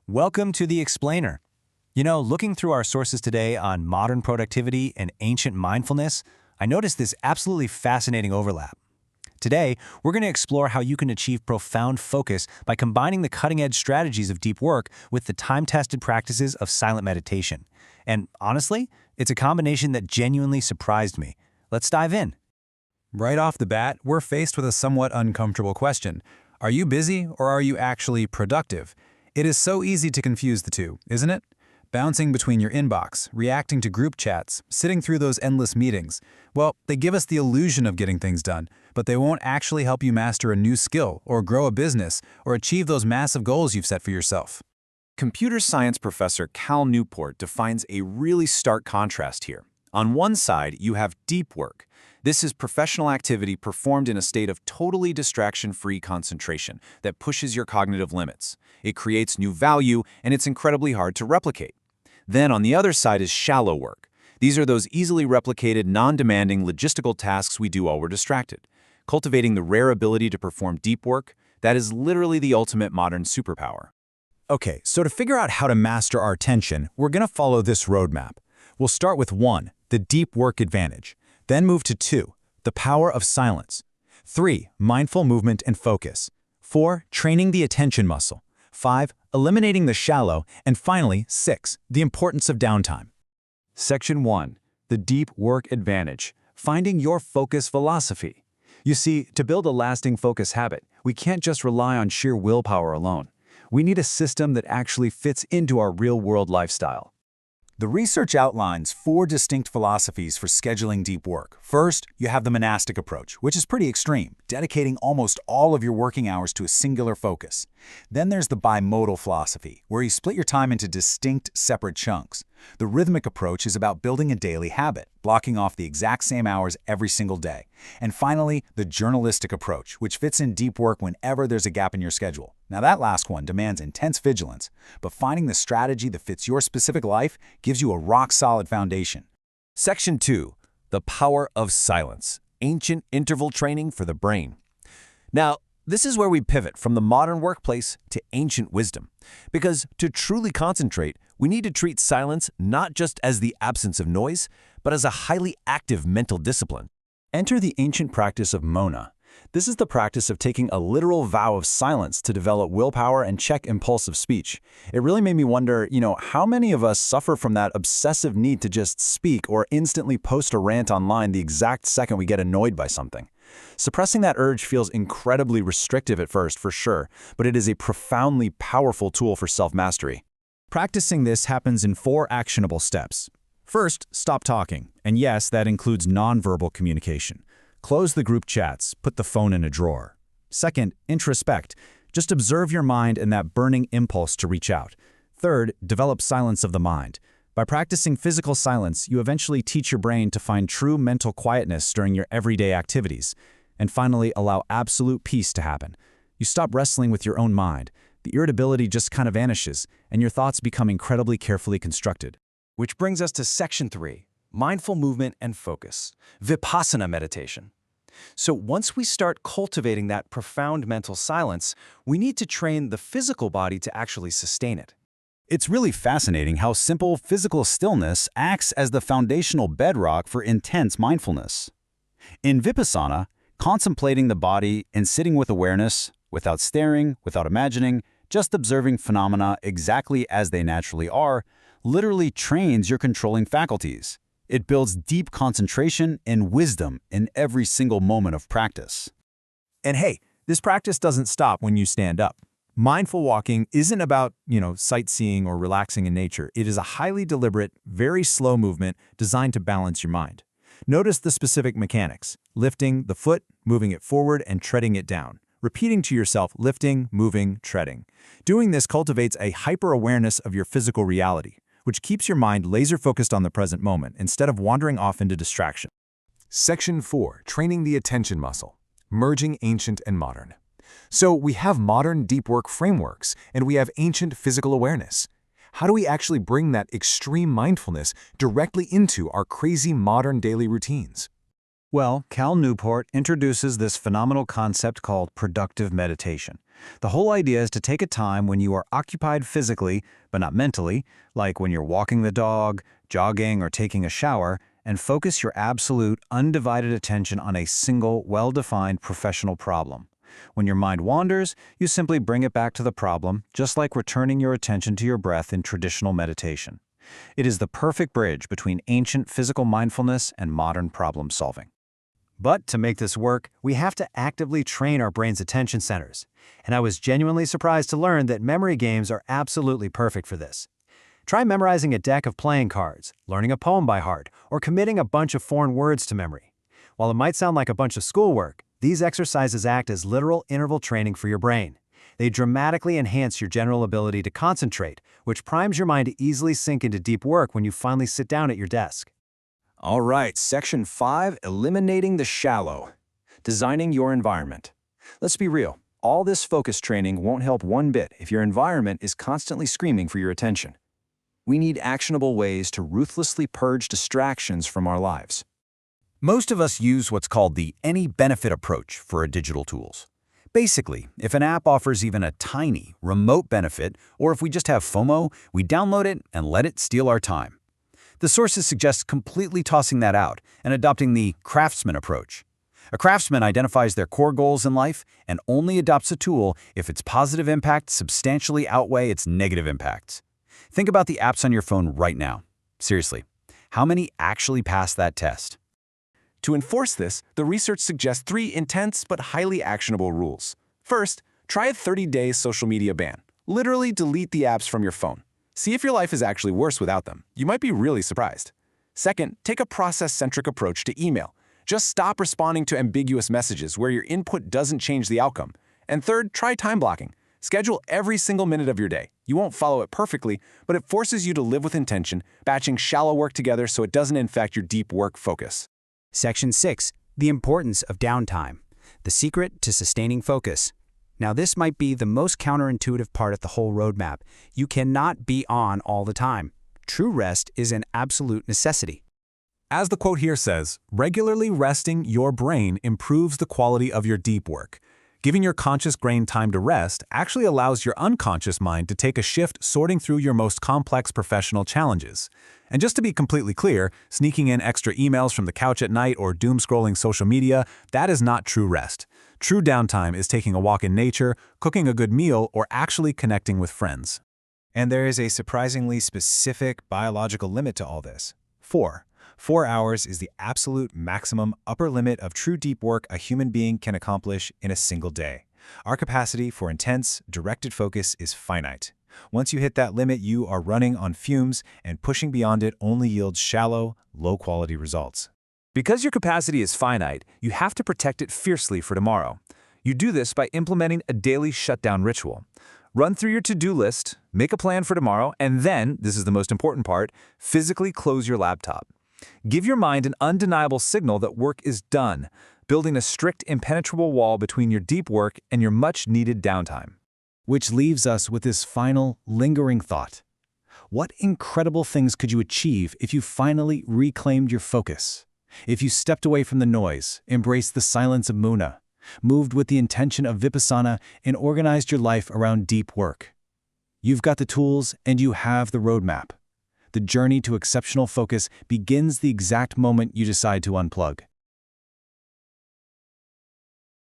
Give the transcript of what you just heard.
Welcome to The Explainer. Looking through our sources today on modern productivity and ancient mindfulness, I noticed this absolutely fascinating overlap. Today, we're going to explore how you can achieve profound focus by combining the cutting-edge strategies of deep work with the time-tested practices of silent meditation. And honestly, it's a combination that genuinely surprised me. Let's dive in. Right off the bat, we're faced with a somewhat uncomfortable question. Are you busy or are you actually productive? It is so easy to confuse the two, isn't it? Bouncing between your inbox, reacting to group chats, sitting through those endless meetings. Well, they give us the illusion of getting things done, but they won't actually help you master a new skill or grow a business or achieve those massive goals you've set for yourself. Computer science professor Cal Newport defines a really stark contrast here. On one side, you have deep work. This is professional activity performed in a state of totally distraction-free concentration that pushes your cognitive limits. It creates new value, and it's incredibly hard to replicate. Then on the other side is shallow work. These are those easily replicated, non-demanding logistical tasks we do while we're distracted. Cultivating the rare ability to perform deep work, that is literally the ultimate modern superpower. Okay, so to figure out how to master our attention, we're going to follow this roadmap. We'll start with 1, the deep work advantage. Then move to 2, the power of silence. 3, mindful movement and focus. 4, training the attention muscle. 5, eliminating the shallow. And finally, 6, the importance of downtime. Section 1. The deep work advantage. Finding your focus philosophy. You see, to build a lasting focus habit, we can't just rely on sheer willpower alone. We need a system that actually fits into our real-world lifestyle. The research outlines 4 distinct philosophies for scheduling deep work. First, you have the monastic approach, which is pretty extreme, dedicating almost all of your working hours to a singular focus. Then there's the bimodal philosophy, where you split your time into distinct, separate chunks. The rhythmic approach is about building a daily habit, blocking off the exact same hours every single day. And finally, the journalistic approach, which fits in deep work whenever there's a gap in your schedule. Now that last one demands intense vigilance, but finding the strategy that fits your specific life gives you a rock-solid foundation. Section 2. The power of silence. Ancient interval training for the brain. Now, this is where we pivot from the modern workplace to ancient wisdom. Because to truly concentrate, we need to treat silence not just as the absence of noise, but as a highly active mental discipline. Enter the ancient practice of Mona. This is the practice of taking a literal vow of silence to develop willpower and check impulsive speech. It really made me wonder, how many of us suffer from that obsessive need to just speak or instantly post a rant online the exact second we get annoyed by something? Suppressing that urge feels incredibly restrictive at first, for sure, but it is a profoundly powerful tool for self-mastery. Practicing this happens in 4 actionable steps. First, stop talking. And yes, that includes nonverbal communication. Close the group chats, put the phone in a drawer. Second, introspect. Just observe your mind and that burning impulse to reach out. Third, develop silence of the mind. By practicing physical silence, you eventually teach your brain to find true mental quietness during your everyday activities. And finally, allow absolute peace to happen. You stop wrestling with your own mind. The irritability just kind of vanishes, and your thoughts become incredibly carefully constructed. Which brings us to Section 3, mindful movement and focus, Vipassana meditation. So once we start cultivating that profound mental silence, we need to train the physical body to actually sustain it. It's really fascinating how simple physical stillness acts as the foundational bedrock for intense mindfulness. In Vipassana, contemplating the body and sitting with awareness, without staring, without imagining, just observing phenomena exactly as they naturally are, literally trains your controlling faculties. It builds deep concentration and wisdom in every single moment of practice. And hey, this practice doesn't stop when you stand up. Mindful walking isn't about, sightseeing or relaxing in nature. It is a highly deliberate, very slow movement designed to balance your mind. Notice the specific mechanics: lifting the foot, moving it forward, and treading it down. Repeating to yourself, lifting, moving, treading. Doing this cultivates a hyper-awareness of your physical reality, which keeps your mind laser-focused on the present moment instead of wandering off into distraction. Section 4. Training the attention muscle. Merging ancient and modern. So we have modern deep work frameworks, and we have ancient physical awareness. How do we actually bring that extreme mindfulness directly into our crazy modern daily routines? Well, Cal Newport introduces this phenomenal concept called productive meditation. The whole idea is to take a time when you are occupied physically, but not mentally, like when you're walking the dog, jogging, or taking a shower, and focus your absolute, undivided attention on a single, well-defined professional problem. When your mind wanders, you simply bring it back to the problem, just like returning your attention to your breath in traditional meditation. It is the perfect bridge between ancient physical mindfulness and modern problem solving. But to make this work, we have to actively train our brain's attention centers. And I was genuinely surprised to learn that memory games are absolutely perfect for this. Try memorizing a deck of playing cards, learning a poem by heart, or committing a bunch of foreign words to memory. While it might sound like a bunch of schoolwork, these exercises act as literal interval training for your brain. They dramatically enhance your general ability to concentrate, which primes your mind to easily sink into deep work when you finally sit down at your desk. All right, Section 5, Eliminating the Shallow. Designing your environment. Let's be real. All this focus training won't help one bit if your environment is constantly screaming for your attention. We need actionable ways to ruthlessly purge distractions from our lives. Most of us use what's called the any benefit approach for our digital tools. Basically, if an app offers even a tiny, remote benefit, or if we just have FOMO, we download it and let it steal our time. The sources suggest completely tossing that out and adopting the craftsman approach. A craftsman identifies their core goals in life and only adopts a tool if its positive impacts substantially outweigh its negative impacts. Think about the apps on your phone right now. Seriously, how many actually pass that test? To enforce this, the research suggests 3 intense but highly actionable rules. First, try a 30-day social media ban. Literally delete the apps from your phone. See if your life is actually worse without them. You might be really surprised. Second, take a process-centric approach to email. Just stop responding to ambiguous messages where your input doesn't change the outcome. And third, try time blocking. Schedule every single minute of your day. You won't follow it perfectly, but it forces you to live with intention, batching shallow work together so it doesn't infect your deep work focus. Section 6, the importance of downtime, the secret to sustaining focus. Now this might be the most counterintuitive part of the whole roadmap. You cannot be on all the time. True rest is an absolute necessity. As the quote here says, regularly resting your brain improves the quality of your deep work. Giving your conscious brain time to rest actually allows your unconscious mind to take a shift sorting through your most complex professional challenges. And just to be completely clear, sneaking in extra emails from the couch at night or doom-scrolling social media, that is not true rest. True downtime is taking a walk in nature, cooking a good meal, or actually connecting with friends. And there is a surprisingly specific biological limit to all this. 4 hours is the absolute maximum upper limit of true deep work a human being can accomplish in a single day. Our capacity for intense, directed focus is finite. Once you hit that limit, you are running on fumes, and pushing beyond it only yields shallow, low-quality results. Because your capacity is finite, you have to protect it fiercely for tomorrow. You do this by implementing a daily shutdown ritual. Run through your to-do list, make a plan for tomorrow, and then, this is the most important part, physically close your laptop. Give your mind an undeniable signal that work is done, building a strict, impenetrable wall between your deep work and your much-needed downtime. Which leaves us with this final, lingering thought. What incredible things could you achieve if you finally reclaimed your focus? If you stepped away from the noise, embraced the silence of Muna, moved with the intention of Vipassana, and organized your life around deep work? You've got the tools and you have the roadmap. The journey to exceptional focus begins the exact moment you decide to unplug.